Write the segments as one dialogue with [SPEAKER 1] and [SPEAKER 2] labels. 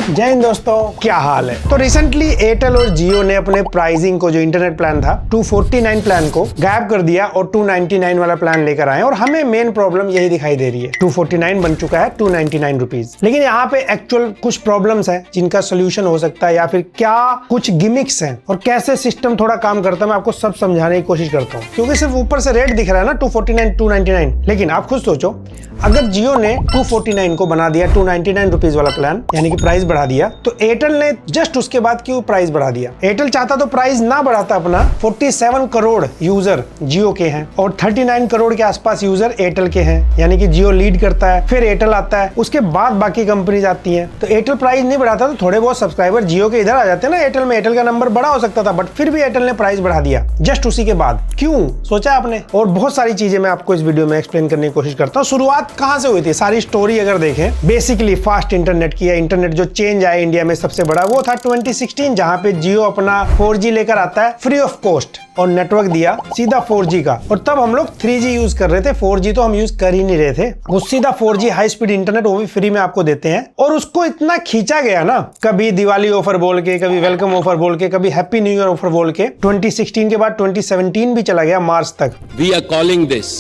[SPEAKER 1] जय हिंद दोस्तों, क्या हाल है। तो रिसेंटली एयरटेल और जियो ने अपने प्राइसिंग को, जो इंटरनेट प्लान था 249 प्लान को गायब कर दिया और 299 वाला प्लान लेकर आए। और हमें मेन प्रॉब्लम यही दिखाई दे रही है। 249 बन चुका है 299 रुपीज। लेकिन यहाँ पे एक्चुअल कुछ प्रॉब्लम्स हैं जिनका सोल्यूशन हो सकता है, या फिर क्या कुछ गिमिक्स हैं और कैसे सिस्टम थोड़ा काम करता है, मैं आपको सब समझाने की कोशिश करता हूँ। क्योंकि सिर्फ ऊपर से रेट दिख रहा है ना 249 299, लेकिन आप खुद सोचो, अगर जियो ने 249 को बना दिया 299 रुपीज वाला प्लान, यानी कि प्राइस बढ़ा दिया, तो एयरटेल ने जस्ट उसके बाद क्यों प्राइस बढ़ा दिया। एयरटेल चाहता तो प्राइस ना बढ़ाता अपना। 47 करोड़ यूजर जियो के हैं और 39 करोड़ के आसपास यूजर एयरटेल के हैं, यानी कि जियो लीड करता है, फिर एयरटेल आता है, उसके बाद बाकी कंपनीज आती हैं। तो एयरटेल प्राइस नहीं बढ़ाता तो थोड़े बहुत सब्सक्राइबर जियो के इधर आ जाते हैं ना एयरटेल में। एयरटेल का नंबर बड़ा हो सकता था, बट फिर भी एयरटेल ने प्राइस बढ़ा दिया जस्ट उसी के बाद। क्यों सोचा आपने? और बहुत सारी चीजें मैं आपको इस वीडियो में एक्सप्लेन करने की कोशिश करता हूँ। शुरुआत कहां से हुई थी, सारी स्टोरी अगर देखें, बेसिकली फास्ट इंटरनेट की है। इंटरनेट जो चेंज आया इंडिया में सबसे बड़ा वो था 2016, जहां पे जियो अपना 4G लेकर आता है फ्री ऑफ कॉस्ट और नेटवर्क दिया सीधा 4G का। और तब हम लोग 3G यूज कर रहे थे, 4G तो हम यूज कर ही नहीं रहे थे। वो सीधा 4G हाई स्पीड इंटरनेट वो भी फ्री में आपको देते हैं। और उसको इतना खींचा गया ना, कभी दिवाली ऑफर बोल के, कभी वेलकम ऑफर बोल के, कभी हैप्पी न्यू ईयर ऑफर बोल के। 2016 के बाद 2017 भी चला गया मार्च तक।
[SPEAKER 2] We are calling this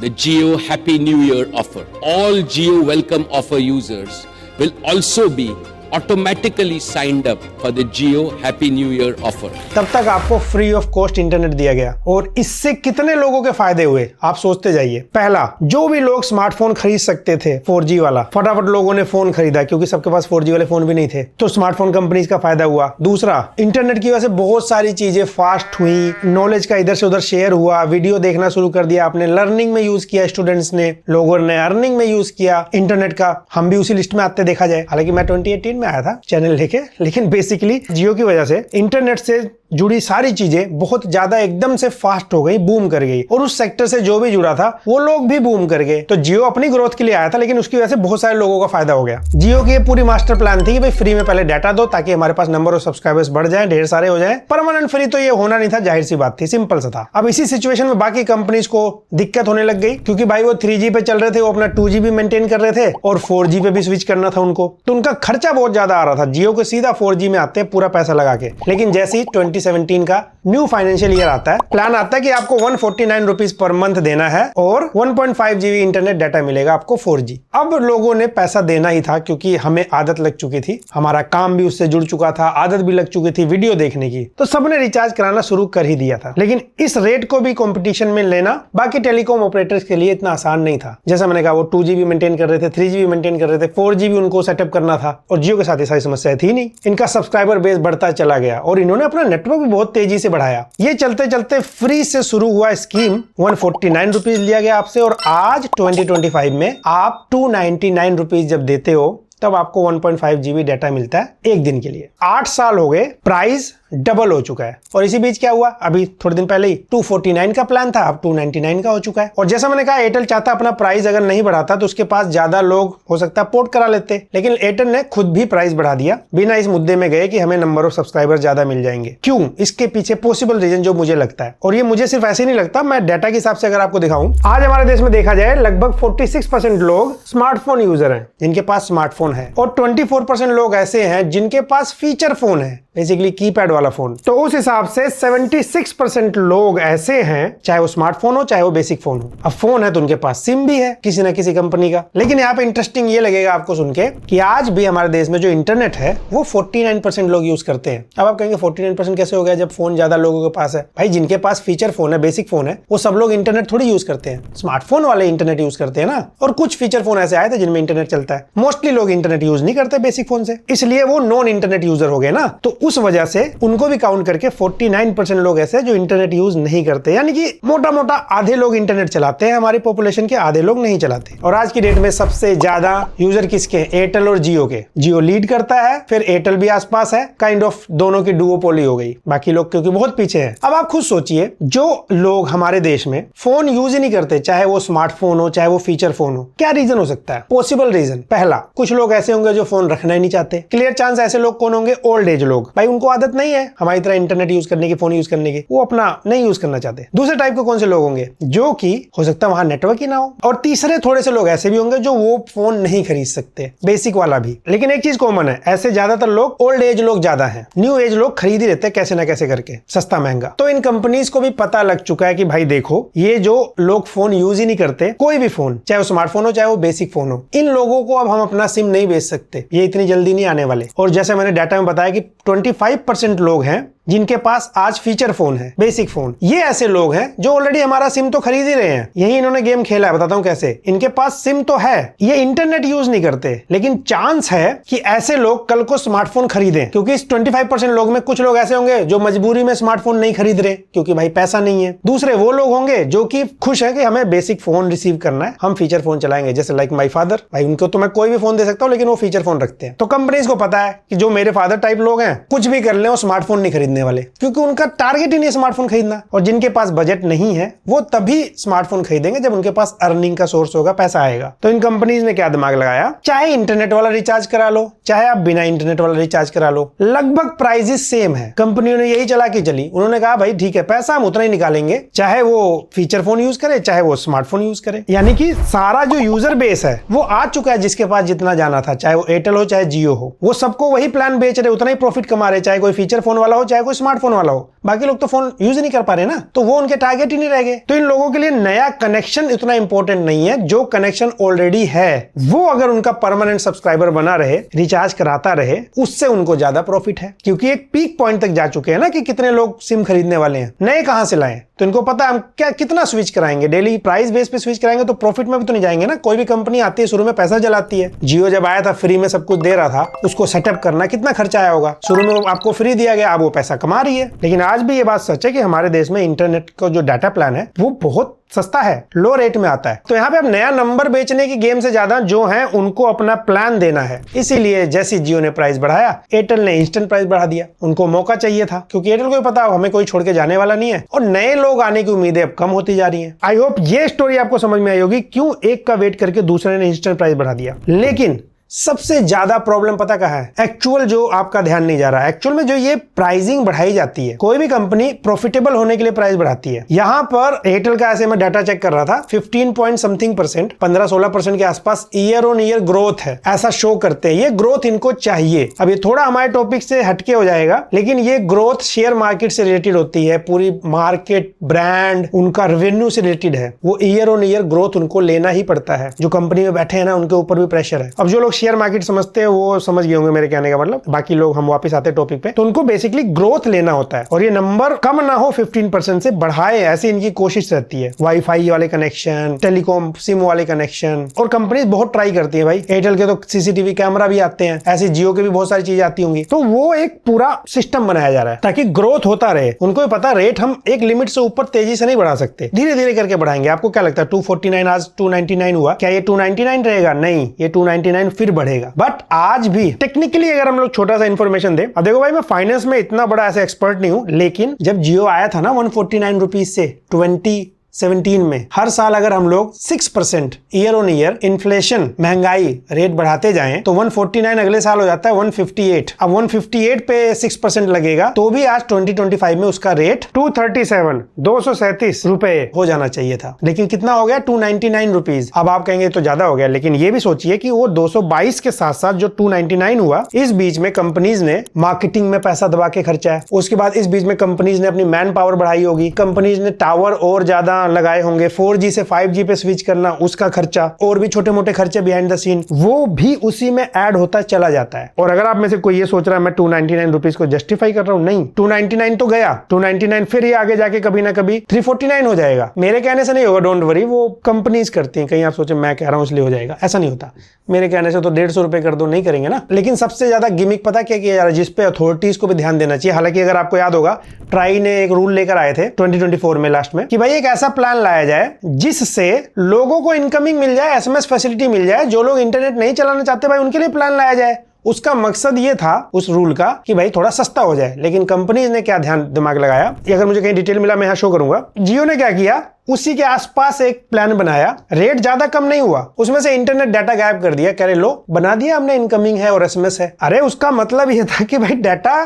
[SPEAKER 2] the Jio Happy New Year offer. All Jio welcome offer users will also be automatically signed up for the Jio Happy New Year offer.
[SPEAKER 1] तब तक आपको फ्री ऑफ कॉस्ट इंटरनेट दिया गया। और इससे कितने लोगों के फायदे हुए आप सोचते जाइए। पहला, जो भी लोग स्मार्टफोन खरीद सकते थे 4G वाला, फटाफट लोगों ने फोन खरीदा, क्योंकि सबके पास 4G वाले फोन भी नहीं थे, तो स्मार्टफोन कंपनीज का फायदा हुआ। दूसरा, इंटरनेट की वजह से बहुत सारी चीजें फास्ट हुई, नॉलेज का इधर से उधर शेयर हुआ, वीडियो देखना शुरू कर दिया आपने, लर्निंग में यूज किया स्टूडेंट्स ने, लोगों ने अर्निंग में यूज किया इंटरनेट का। हम भी उसी लिस्ट में आते देखा जाए, हालांकि मैं 2018 में आया था चैनल लेके। लेकिन बेसिकली जियो की वजह से इंटरनेट से जुड़ी सारी चीजें बहुत ज्यादा एकदम से फास्ट हो गई, बूम कर गई। और उस सेक्टर से जो भी जुड़ा था वो लोग भी बूम कर गए। तो जियो अपनी ग्रोथ के लिए आया था, लेकिन उसकी वजह से बहुत सारे लोगों का फायदा हो गया। जियो की पूरी मास्टर प्लान थी कि भाई फ्री में पहले डाटा दो ताकि हमारे पास नंबर ऑफ सब्सक्राइबर्स बढ़ जाए, ढेर सारे हो जाए। परमानेंट फ्री तो ये होना नहीं था, जाहिर सी बात थी, सिंपल सा था। अब इसी सिचुएशन में बाकी कंपनीज को दिक्कत होने लग गई, क्योंकि भाई वो 3G पे चल रहे थे, वो अपना 2G भी मेंटेन कर रहे थे और 4G पे भी स्विच करना था उनको। तो उनका खर्चा बहुत ज्यादा आ रहा था। जियो को सीधा 4G में आते हैं पूरा पैसा लगा के। लेकिन जैसे ही 2017 का न्यू फाइनेंशियल ईयर आता है, प्लान आता है कि आपको 149 रुपीज पर मंथ देना है और 1.5 GB इंटरनेट डाटा मिलेगा आपको 4G। अब लोगों ने पैसा देना ही था, क्योंकि हमें आदत लग चुकी थी, हमारा काम भी उससे जुड़ चुका था, आदत भी लग चुकी थी वीडियो देखने की, तो सबने रिचार्ज कराना शुरू कर ही दिया था। लेकिन इस रेट को भी कंपटीशन में लेना बाकी टेलीकॉम ऑपरेटर्स के लिए इतना आसान नहीं था। जैसा मैंने कहा, वो 2G भी मेंटेन कर रहे थे, 3G भी मेंटेन कर रहे थे, 4G भी उनको सेटअप करना था। और जियो के साथ ये सारी समस्या थी नहीं। इनका सब्सक्राइबर बेस बढ़ता चला गया और इन्होंने अपना नेटवर्क भी बहुत तेजी से बढ़ाया। ये चलते चलते फ्री से शुरू हुआ स्कीम 149 रुपीज लिया गया आपसे, और आज 2025 में आप 299 रुपीज जब देते हो तब आपको 1.5 GB डाटा मिलता है एक दिन के लिए। 8 साल हो गए, प्राइस डबल हो चुका है। और इसी बीच क्या हुआ, अभी थोड़े दिन पहले ही 249 का प्लान था, अब 299 का हो चुका है। और जैसा मैंने कहा, एयरटेल चाहता अपना प्राइस अगर नहीं बढ़ाता तो उसके पास ज्यादा लोग हो सकता है पोर्ट करा लेते, लेकिन एयरटेल ने खुद भी प्राइस बढ़ा दिया बिना इस मुद्दे में गए कि हमें नंबर ऑफ सब्सक्राइबर ज्यादा मिल जाएंगे। क्यों? इसके पीछे पॉसिबल रीजन जो मुझे लगता है, और ये मुझे सिर्फ ऐसे नहीं लगता, मैं डाटा के हिसाब से अगर आपको दिखाऊं, आज हमारे देश में देखा जाए लगभग 46% लोग स्मार्टफोन यूजर हैं, जिनके पास स्मार्टफोन है, और 24% लोग ऐसे हैं जिनके पास फीचर फोन है, बेसिकली कीपैड वाला फोन। तो उस हिसाब से 76% लोग ऐसे हैं, चाहे वो स्मार्टफोन हो चाहे वो बेसिक फोन हो। अब फोन है तो उनके पास सिम भी है किसी ना किसी कंपनी का। लेकिन यहाँ पे इंटरेस्टिंग ये लगेगा आपको सुन के कि आज भी हमारे देश में जो इंटरनेट है वो 49% लोग यूज करते हैं। अब आप कहेंगे 49% कैसे हो गया जब फोन ज्यादा लोगों के पास है? भाई, जिनके पास फीचर फोन है, बेसिक फोन है, वो सब लोग इंटरनेट थोड़ी यूज करते हैं, स्मार्टफोन वाले इंटरनेट यूज करते हैं ना। और कुछ फीचर फोन ऐसे आए थे जिनमें इंटरनेट चलता है। मोस्टली लोग इंटरनेट यूज नहीं करते बेसिक फोन से, इसलिए वो नॉन इंटरनेट यूजर हो गए ना। तो उस वजह से उनको भी काउंट करके 49% लोग ऐसे जो इंटरनेट यूज नहीं करते, यानी कि मोटा मोटा आधे लोग इंटरनेट चलाते हैं, हमारी पॉपुलेशन के आधे लोग नहीं चलाते। और आज की डेट में सबसे ज्यादा यूजर किसके? एयरटेल और जियो के। जियो लीड करता है, फिर एयरटेल भी आसपास है, काइंड ऑफ दोनों की डुओपोली हो गई, बाकी लोग क्योंकि बहुत पीछे हैं। अब आप खुद सोचिए, जो लोग हमारे देश में फोन यूज ही नहीं करते, चाहे वो स्मार्टफोन हो चाहे वो फीचर फोन हो, क्या रीजन हो सकता है? पॉसिबल रीजन, पहला, कुछ लोग ऐसे होंगे जो फोन रखना ही नहीं चाहते। क्लियर चांस ऐसे लोग कौन होंगे? ओल्ड एज लोग, भाई उनको आदत नहीं है हमारी तरह इंटरनेट यूज करने की, फोन यूज करने की, वो अपना नहीं यूज करना चाहते। दूसरे टाइप के कौन से लोग होंगे, जो कि हो सकता है वहां नेटवर्क ही ना हो। और तीसरे थोड़े से लोग ऐसे भी होंगे जो वो फोन नहीं खरीद सकते, बेसिक वाला भी। लेकिन एक चीज कॉमन है, ऐसे ज्यादातर लोग ओल्ड एज लोग ज्यादा हैं, न्यू एज लोग खरीद ही रहते हैं कैसे ना कैसे करके, सस्ता महंगा। तो इन कंपनीज को भी पता लग चुका है कि भाई देखो, ये जो लोग फोन यूज ही नहीं करते, कोई भी फोन, चाहे वो स्मार्टफोन हो चाहे वो बेसिक फोन हो, इन लोगों को अब हम अपना सिम नहीं बेच सकते, ये इतनी जल्दी नहीं आने वाले। और जैसे मैंने डाटा में बताया कि 25% लोग हैं जिनके पास आज फीचर फोन है, बेसिक फोन। ये ऐसे लोग हैं जो ऑलरेडी हमारा सिम तो खरीद ही रहे हैं, यही इन्होंने गेम खेला है, बताता हूं कैसे। इनके पास सिम तो है, ये इंटरनेट यूज नहीं करते, लेकिन चांस है कि ऐसे लोग कल को स्मार्टफोन खरीदें, क्योंकि इस 25% लोग में कुछ लोग ऐसे होंगे जो मजबूरी में स्मार्टफोन नहीं खरीद रहे क्योंकि भाई पैसा नहीं है। दूसरे वो लोग होंगे जो कि खुश है कि हमें बेसिक फोन रिसीव करना है, हम फीचर फोन चलाएंगे, जैसे लाइक माई फादर, भाई उनको तो मैं कोई भी फोन दे सकता हूं लेकिन वो फीचर फोन रखते हैं। तो कंपनीज को पता है कि जो मेरे फादर टाइप लोग हैं कुछ भी कर ले वो स्मार्टफोन नहीं खरीदने वाले, क्योंकि उनका टारगेट ही नहीं है स्मार्टफोन खरीदना। और जिनके पास बजट नहीं है वो तभी स्मार्टफोन खरीदेंगे जब उनके पास अर्निंग का सोर्स होगा, पैसा आएगा। तो इन कंपनीज ने क्या दिमाग लगाया, चाहे इंटरनेट वाला रिचार्ज करा लो, चाहे आप बिना इंटरनेट वाला रिचार्ज करा लो, लगभग प्राइसेस सेम है। कंपनियों ने यही चला के चली, उन्होंने कहा भाई ठीक है, पैसा हम उतना ही निकालेंगे, चाहे वो फीचर फोन यूज करे चाहे वो स्मार्टफोन यूज करे। यानी कि सारा जो यूजर बेस है वो आ चुका है, जिसके पास जितना जाना था, चाहे वो एयरटेल हो चाहे जियो हो, वो सबको वही प्लान बेच रहे, उतना ही प्रॉफिट कमा रहे, चाहे कोई फीचर फोन वाला हो चाहे कोई स्मार्टफोन वाला हो। बाकी लोग तो फोन यूज नहीं कर पा रहे ना, तो वो उनके टारगेट ही नहीं रह गए। तो इन लोगों के लिए नया कनेक्शन इतना इंपॉर्टेंट नहीं है, जो कनेक्शन ऑलरेडी है वो अगर उनका परमानेंट सब्सक्राइबर बना रहे, रिचार्ज कराता रहे, उससे उनको ज्यादा प्रॉफिट है, क्योंकि एक पीक पॉइंट तक जा चुके हैं ना कि कितने लोग सिम खरीदने वाले हैं, नए कहां से लाएं। तो इनको पता है हम क्या कितना स्विच कराएंगे, डेली प्राइस बेस पे स्विच कराएंगे तो प्रॉफिट में भी तो नहीं जाएंगे ना। कोई भी कंपनी आती है शुरू में पैसा जलाती है, जियो जब आया था फ्री में सब कुछ दे रहा था, उसको सेटअप करना कितना खर्चा आया होगा, शुरू में आपको फ्री दिया गया, अब वो पैसा कमा रही है। लेकिन आज भी ये बात सच है कि हमारे देश में इंटरनेट का जो डाटा प्लान है वो बहुत सस्ता है, लो रेट में आता है। तो यहाँ पे अब नया नंबर बेचने की गेम से ज्यादा जो है उनको अपना प्लान देना है। इसीलिए जैसे जियो ने प्राइस बढ़ाया, एयरटेल ने इंस्टेंट प्राइस बढ़ा दिया। उनको मौका चाहिए था, क्योंकि एयरटेल को भी पता हमें कोई छोड़ के जाने वाला नहीं है और नए लोग आने की उम्मीदें अब कम होती जा रही हैं। आई होप ये स्टोरी आपको समझ में आई होगी, क्यों एक का वेट करके दूसरे ने इंस्टेंट प्राइस बढ़ा दिया। लेकिन सबसे ज्यादा प्रॉब्लम पता कहाँ है, एक्चुअल जो आपका ध्यान नहीं जा रहा है। एक्चुअल में जो ये प्राइसिंग बढ़ाई जाती है, कोई भी कंपनी प्रॉफिटेबल होने के लिए प्राइस बढ़ाती है। यहाँ पर एयरटेल का ऐसे मैं डाटा चेक कर रहा था, 15% 15-16% के आसपास ईयर ऑन ईयर ग्रोथ है, ऐसा शो करते हैं। ये ग्रोथ इनको चाहिए। अब ये थोड़ा हमारे टॉपिक से हटके हो जाएगा, लेकिन ये ग्रोथ शेयर मार्केट से रिलेटेड होती है, पूरी मार्केट ब्रांड उनका रेवेन्यू से रिलेटेड है। वो ईयर ऑन ईयर ग्रोथ उनको लेना ही पड़ता है। जो कंपनी में बैठे हैं ना उनके ऊपर भी प्रेशर है। अब जो लोग शेयर मार्केट समझते हैं वो समझ गए होंगे मेरे कहने का मतलब, बाकी लोग हम वापस आते हैं टॉपिक पे। तो उनको बेसिकली ग्रोथ लेना होता है और ये नंबर कम ना हो 15% से बढ़ाए, ऐसी इनकी कोशिश रहती है। वाईफाई वाले कनेक्शन, टेलीकॉम सिम वाले कनेक्शन, और कंपनीज बहुत ट्राई करती है भाई। एयरटेल के तो सीसीटीवी कैमरा भी आते हैं, ऐसे जियो के भी बहुत सारी चीजें आती होंगी। तो वो एक पूरा सिस्टम बनाया जा रहा है ताकि ग्रोथ होता रहे। उनको भी पता रेट हम एक लिमिट से ऊपर तेजी से नहीं बढ़ा सकते, धीरे धीरे करके बढ़ाएंगे। आपको क्या लगता है 249 आज 299 हुआ, क्या ये 299 रहेगा? नहीं, ये 299 फिर बढ़ेगा। बट आज भी टेक्निकली अगर हम लोग छोटा सा इंफॉर्मेशन दे, अब देखो भाई मैं फाइनेंस में इतना बड़ा ऐसे एक्सपर्ट नहीं हूं, लेकिन जब जियो आया था ना 149 रुपीज से 2017 में, हर साल अगर हम लोग 6% ईयर ऑन ईयर इन्फ्लेशन महंगाई रेट बढ़ाते जाएं तो 149 अगले साल हो जाता है 158। अब 158 पे 6% लगेगा तो भी आज 2025 में उसका रेट 237 रुपए हो जाना चाहिए था, लेकिन कितना हो गया 299 रुपीज। अब आप कहेंगे तो ज्यादा हो गया, लेकिन ये भी सोचिए कि वो 222 के साथ साथ जो 299 हुआ, इस बीच में कंपनीज ने मार्केटिंग में पैसा दबा के खर्चा है। उसके बाद इस बीच में कंपनीज ने अपनी मैन पावर बढ़ाई होगी, कंपनीज ने टावर और ज्यादा लगाए होंगे, 4G से 5G पे स्विच करना उसका खर्चा, और भी छोटे मोटे खर्चे बिहाइंड द सीन, वो भी उसी में ऐड होता चला जाता है। और अगर आप में से कोई ये सोच रहा है मैं 299 रुपीज को जस्टिफाई कर रहा हूं, नहीं, 299 तो गया, 299 फिर ये आगे जाके कभी ना कभी 349 हो जाएगा। मेरे कहने से नहीं होगा, डोंट वरी, वो कंपनीज करती हैं। कहीं आप सोचे मैं कह रहा हूं इसलिए हो जाएगा, ऐसा नहीं होता। मेरे कहने से तो 150 रुपए कर दो, नहीं करेंगे ना। लेकिन सबसे ज्यादा गिमिक पता क्या किया जा रहा है, जिसपे अथॉरिटीज को भी ध्यान देना चाहिए। हालांकि अगर आपको याद होगा, ट्राई ने एक रूल लेकर आए थे 2024 में लास्ट में कि भाई एक ऐसा प्लान लाया जाए जिससे लोगों को इनकमिंग मिल जाए, SMS फैसिलिटी मिल जाए। जो लोग इंटरनेट नहीं चलाना चाहते भाई उनके लिए प्लान लाया जाए, उसका मकसद ये था उस रूल का कि भाई थोड़ा सस्ता हो जाए। लेकिन कंपनीज ने क्या ध्यान दिमाग लगाया, ये अगर मुझे कहीं डिटेल मिला मैं यहाँ शो करूंगा। जियो ने क्या किया, उसी के आसपास एक प्लान बनाया, रेट ज्यादा कम नहीं हुआ, उसमें से इंटरनेट डाटा गायब कर दिया। कह रहे लो बना दिया हमने, इनकमिंग है और एसएमएस है। अरे उसका मतलब ये था कि भाई डाटा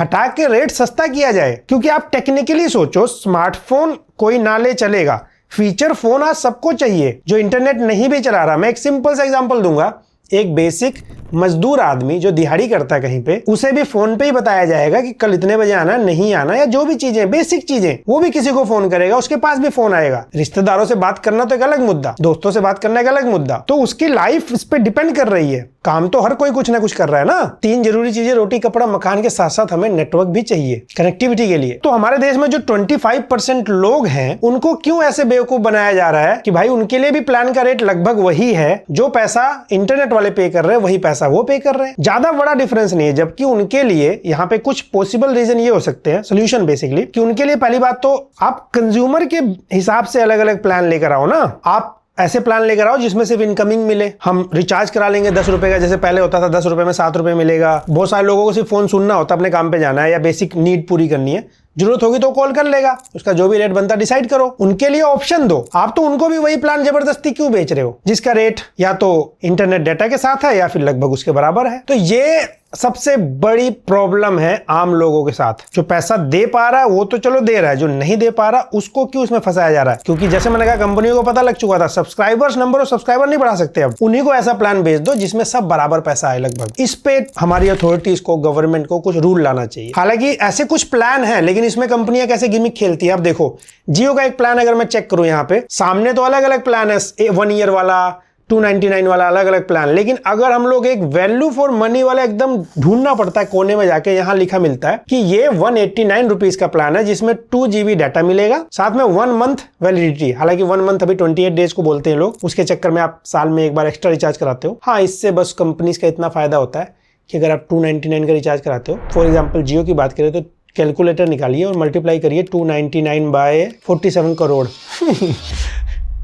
[SPEAKER 1] हटा के रेट सस्ता किया जाए। क्योंकि आप टेक्निकली सोचो, स्मार्टफोन कोई ना ले चलेगा, फीचर फोन आज सबको चाहिए जो इंटरनेट नहीं भी चला रहा। मैं एक सिंपल सा एग्जांपल दूंगा, एक बेसिक मजदूर आदमी जो दिहाड़ी करता है कहीं पे, उसे भी फोन पे ही बताया जाएगा कि कल इतने बजे आना, नहीं आना, या जो भी चीजें बेसिक चीजें, वो भी किसी को फोन करेगा, उसके पास भी फोन आएगा। रिश्तेदारों से बात करना तो एक अलग मुद्दा, दोस्तों से बात करना एक अलग मुद्दा। तो उसकी लाइफ इस पे डिपेंड कर रही है। काम तो हर कोई कुछ ना कुछ कर रहा है ना। 3 जरूरी चीजें, रोटी कपड़ा मकान के साथ साथ हमें नेटवर्क भी चाहिए कनेक्टिविटी के लिए। तो हमारे देश में जो 25% लोग हैं, उनको क्यों ऐसे बेवकूफ बनाया जा रहा है कि भाई उनके लिए भी प्लान का रेट लगभग वही है, जो पैसा इंटरनेट वाले पे कर रहे हैं वही पैसा वो पे कर रहे हैं, ज्यादा बड़ा डिफरेंस नहीं है। जबकि उनके लिए यहाँ पे कुछ पॉसिबल रीजन ये हो सकते हैं, सोल्यूशन बेसिकली, कि उनके लिए पहली बात तो आप कंज्यूमर के हिसाब से अलग अलग प्लान लेकर आओ ना। आप ऐसे प्लान लेकर आओ जिसमें सिर्फ इनकमिंग मिले। हम रिचार्ज करा लेंगे 10 रुपए का, जैसे पहले होता था 10 रुपए में 7 रुपए मिलेगा। बहुत सारे लोगों को सिर्फ फोन सुनना होता, अपने काम पे जाना है या बेसिक नीड पूरी करनी है, जरूरत होगी तो कॉल कर लेगा, उसका जो भी रेट बनता डिसाइड करो। उनके लिए ऑप्शन दो। आप तो उनको भी वही प्लान जबरदस्ती क्यों बेच रहे हो, जिसका रेट या तो इंटरनेट डाटा के साथ है या फिर लगभग उसके बराबर है। तो ये सबसे बड़ी प्रॉब्लम है आम लोगों के साथ। जो पैसा दे पा रहा है वो तो चलो दे रहा है, जो नहीं दे पा रहा उसको क्यों इसमें फंसाया जा रहा है। क्योंकि जैसे मैंने कहा, कंपनियों को पता लग चुका था, सब्सक्राइबर्स नंबर और सब्सक्राइबर नहीं बढ़ा सकते, अब उन्हीं को ऐसा प्लान भेज दो जिसमें सब बराबर पैसा आए लगभग। इस पे हमारी अथॉरिटीज को, गवर्नमेंट को कुछ रूल लाना चाहिए। हालांकि ऐसे कुछ प्लान है, लेकिन इसमें कंपनियां कैसे गिमिक खेलती है। अब देखो, जियो का एक प्लान अगर मैं चेक करूं यहाँ पे, सामने तो अलग अलग प्लान है, 1 ईयर वाला, 299 वाला, अलग अलग प्लान। लेकिन अगर हम लोग एक वैल्यू फॉर मनी वाला एकदम ढूंढना पड़ता है कोने में जाके, यहां लिखा मिलता है कि ये 189 रुपीज का प्लान है, जिसमें 2 GB डाटा मिलेगा, साथ में 1 मंथ वैलिडिटी। हालांकि 1 मंथ अभी 28 डेज को बोलते हैं लोग, उसके चक्कर में आप साल में एक बार एक्स्ट्रा रिचार्ज कराते हो। हाँ, इससे बस कंपनीज का इतना फायदा होता है कि अगर आप 299 का रिचार्ज कराते हो, फॉर एग्जाम्पल जियो की बात करें तो कैलकुलेटर निकालिए और मल्टीप्लाई करिए 299 बाय 47 करोड़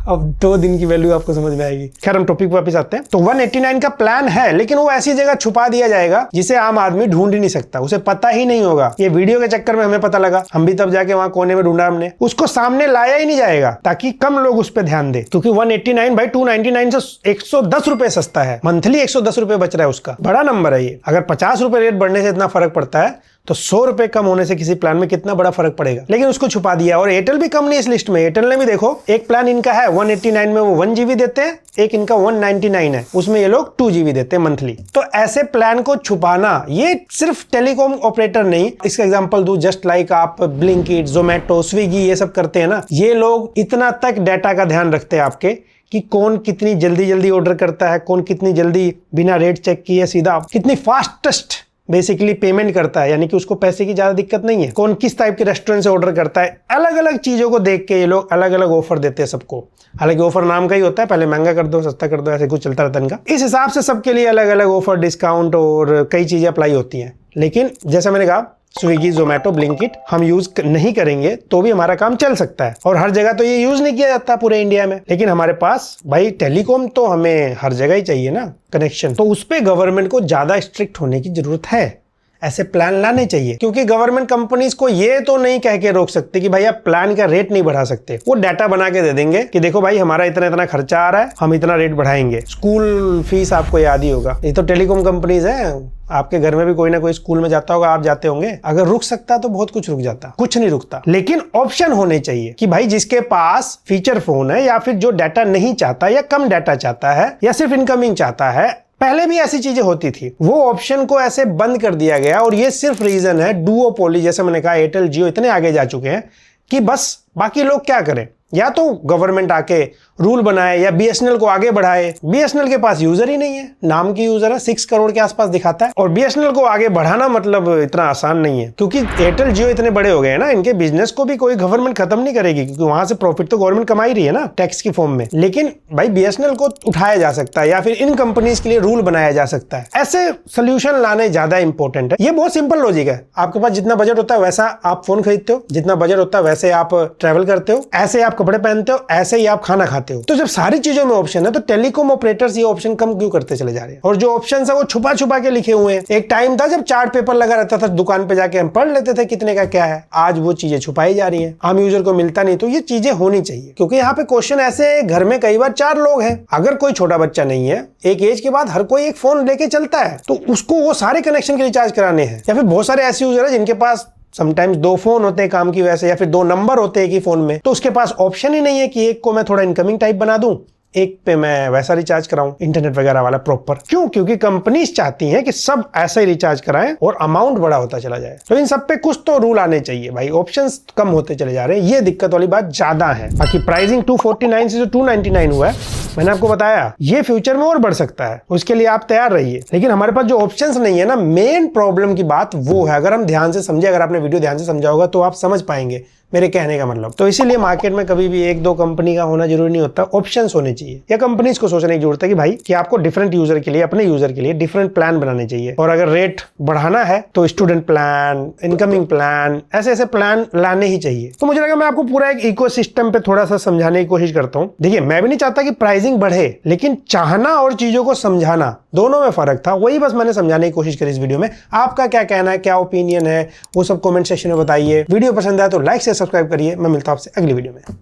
[SPEAKER 1] अब 2 दिन की वैल्यू आपको समझ में आएगी। खैर, हम टॉपिक पर वापस आते हैं। तो 189 का प्लान है, लेकिन वो ऐसी जगह छुपा दिया जाएगा जिसे आम आदमी ढूंढ ही नहीं सकता, उसे पता ही नहीं होगा। ये वीडियो के चक्कर में हमें पता लगा, हम भी तब जाके वहां कोने में ढूंढा हमने, उसको सामने लाया ही नहीं जाएगा ताकि कम लोग उस पर ध्यान दे। क्योंकि 189 बाई 299 से 110 रुपए सस्ता है, मंथली 110 रुपए बच रहा है उसका, बड़ा नंबर है ये। अगर 50 रुपए रेट बढ़ने से इतना फर्क पड़ता है, तो 100 रुपए कम होने से किसी प्लान में कितना बड़ा फर्क पड़ेगा। लेकिन उसको छुपा दिया। और एयरटेल भी कम नहीं इस लिस्ट में। एयरटेल ने भी देखो, एक प्लान इनका है 189 में वो 1 GB देते हैं, एक इनका 199 है, उसमें ये लोग 2 GB देते हैं मंथली। तो ऐसे प्लान को छुपाना, ये सिर्फ टेलीकॉम ऑपरेटर नहीं, इसका एग्जांपल दूं, जस्ट लाइक आप ब्लिंकिट, जोमेटो, स्विगी ये सब करते हैं ना, ये लोग इतना तक डाटा का ध्यान रखते हैं आपके कि कौन कितनी जल्दी जल्दी ऑर्डर करता है, कौन कितनी जल्दी बिना रेट चेक किए सीधा कितनी फास्टेस्ट बेसिकली पेमेंट करता है, यानी कि उसको पैसे की ज्यादा दिक्कत नहीं है, कौन किस टाइप के रेस्टोरेंट से ऑर्डर करता है। अलग अलग चीजों को देख के ये लोग अलग अलग ऑफर देते हैं सबको। हालांकि ऑफर नाम का ही होता है, पहले महंगा कर दो, सस्ता कर दो, ऐसे कुछ चलता रहता है इनका। इस हिसाब से सबके लिए अलग अलग ऑफर, डिस्काउंट और कई चीजें अप्लाई होती हैं। लेकिन जैसा मैंने कहा, स्विगी, जोमेटो, ब्लिंकिट हम यूज नहीं करेंगे तो भी हमारा काम चल सकता है। और हर जगह तो ये यूज नहीं किया जाता पूरे इंडिया में, लेकिन हमारे पास भाई टेलीकॉम तो हमें हर जगह ही चाहिए ना कनेक्शन। तो उस पर गवर्नमेंट को ज्यादा स्ट्रिक्ट होने की जरूरत है, ऐसे प्लान लाने चाहिए। क्योंकि गवर्नमेंट कंपनीज को ये तो नहीं कह के रोक सकते कि भाई आप प्लान का रेट नहीं बढ़ा सकते। वो डाटा बना के दे देंगे कि देखो भाई हमारा इतना इतना खर्चा आ रहा है, हम इतना रेट बढ़ाएंगे। स्कूल फीस आपको याद ही होगा, ये तो टेलीकॉम कंपनीज है, आपके घर में भी कोई ना कोई स्कूल में जाता होगा, आप जाते होंगे। अगर रुक सकता तो बहुत कुछ रुक जाता, कुछ नहीं रुकता। लेकिन ऑप्शन होने चाहिए कि भाई जिसके पास फीचर फोन है, या फिर जो डाटा नहीं चाहता या कम डाटा चाहता है या सिर्फ इनकमिंग चाहता है, पहले भी ऐसी चीजें होती थी, वो ऑप्शन को ऐसे बंद कर दिया गया। और ये सिर्फ रीजन है डुओपोली, जैसे मैंने कहा एयरटेल जियो इतने आगे जा चुके हैं कि बस बाकी लोग क्या करें, या तो गवर्नमेंट आके रूल बनाए या बीएसएनएल को आगे बढ़ाए। बीएसएनएल के पास यूजर ही नहीं है, नाम की यूजर है, 6 करोड़ के आसपास दिखाता है। और बीएसएनएल को आगे बढ़ाना मतलब इतना आसान नहीं है, क्योंकि एयरटेल जियो इतने बड़े हो गए हैं ना, इनके बिजनेस को भी कोई गवर्नमेंट खत्म नहीं करेगी, क्योंकि वहां से प्रॉफिट तो गवर्नमेंट कमा ही रही है ना टैक्स की फॉर्म में। लेकिन भाई बीएसएनएल को उठाया जा सकता है, या फिर इन कंपनीज के लिए रूल बनाया जा सकता है। ऐसे सोल्यूशन लाने ज्यादा इंपॉर्टेंट है। ये बहुत सिंपल लॉजिक है, आपके पास जितना बजट होता है वैसा आप फोन खरीदते हो, जितना बजट होता है वैसे आप ट्रैवल करते हो, ऐसे आप कपड़े पहनते हो, ऐसे ही आप खाना खाते हो। चाहते हो। तो जब सारी चीजों में ऑप्शन है तो टेलीकॉम ऑपरेटर्स ये ऑप्शन कम क्यों करते चले जा रहे हैं? और जो ऑप्शन है वो छुपा छुपा के लिखे हुए हैं। एक टाइम था जब चार्ट पेपर लगा रहता था, दुकान पे जाके हम पढ़ लेते थे कितने का क्या है। आज वो चीजें छुपाई जा रही है, आम यूजर को मिलता नहीं। तो ये चीजें होनी चाहिए, क्योंकि यहाँ पे क्वेश्चन ऐसे है, घर में कई बार 4 लोग हैं, अगर कोई छोटा बच्चा नहीं है, एक एज के बाद हर कोई एक फोन लेके चलता है, तो उसको वो सारे कनेक्शन के रिचार्ज कराने हैं। या फिर बहुत सारे ऐसे यूजर है जिनके पास समटाइम्स 2 फोन होते हैं काम की वजह से, या फिर 2 नंबर होते हैं एक ही फोन में, तो उसके पास ऑप्शन ही नहीं है कि एक को मैं थोड़ा इनकमिंग टाइप बना दूं, एक पे मैं वैसा रिचार्ज कराऊं इंटरनेट वगैरह वाला प्रॉपर। क्यों? क्योंकि कंपनीज चाहती हैं कि सब ऐसा ही रिचार्ज कराएं और अमाउंट बड़ा होता चला जाए। तो इन सब पे कुछ तो रूल आने चाहिए भाई, ऑप्शंस कम होते चले जा रहे हैं, ये दिक्कत वाली बात ज्यादा है। बाकी प्राइसिंग 249 से जो 299 हुआ है, मैंने आपको बताया ये फ्यूचर में और बढ़ सकता है, उसके लिए आप तैयार रहिए। लेकिन हमारे पास जो ऑप्शंस नहीं है ना, मेन प्रॉब्लम की बात वो है। अगर हम ध्यान से समझे, अगर आपने वीडियो ध्यान से समझा होगा तो आप समझ पाएंगे मेरे कहने का मतलब। तो इसीलिए मार्केट में कभी भी 1-2 कंपनी का होना जरूरी नहीं होता, ऑप्शंस होने चाहिए। या कंपनीज को सोचने की जरूरत है कि भाई कि आपको डिफरेंट यूजर के लिए, अपने यूजर के लिए डिफरेंट प्लान बनाने चाहिए। और अगर रेट बढ़ाना है तो स्टूडेंट प्लान, इनकमिंग प्लान, ऐसे ऐसे प्लान लाने ही चाहिए। तो मुझे लगा मैं आपको पूरा एक इकोसिस्टम पे थोड़ा सा समझाने की कोशिश करता हूँ। देखिए, मैं भी नहीं चाहता कि प्राइसिंग बढ़े, लेकिन चाहना और चीजों को समझाना दोनों में फर्क था, वही बस मैंने समझाने की कोशिश करी इस वीडियो में। आपका क्या कहना है, क्या ओपिनियन है, वो सब कमेंट सेक्शन में बताइए। वीडियो पसंद आया तो लाइक से सब्सक्राइब करिए। मैं मिलता हूं आपसे अगली वीडियो में।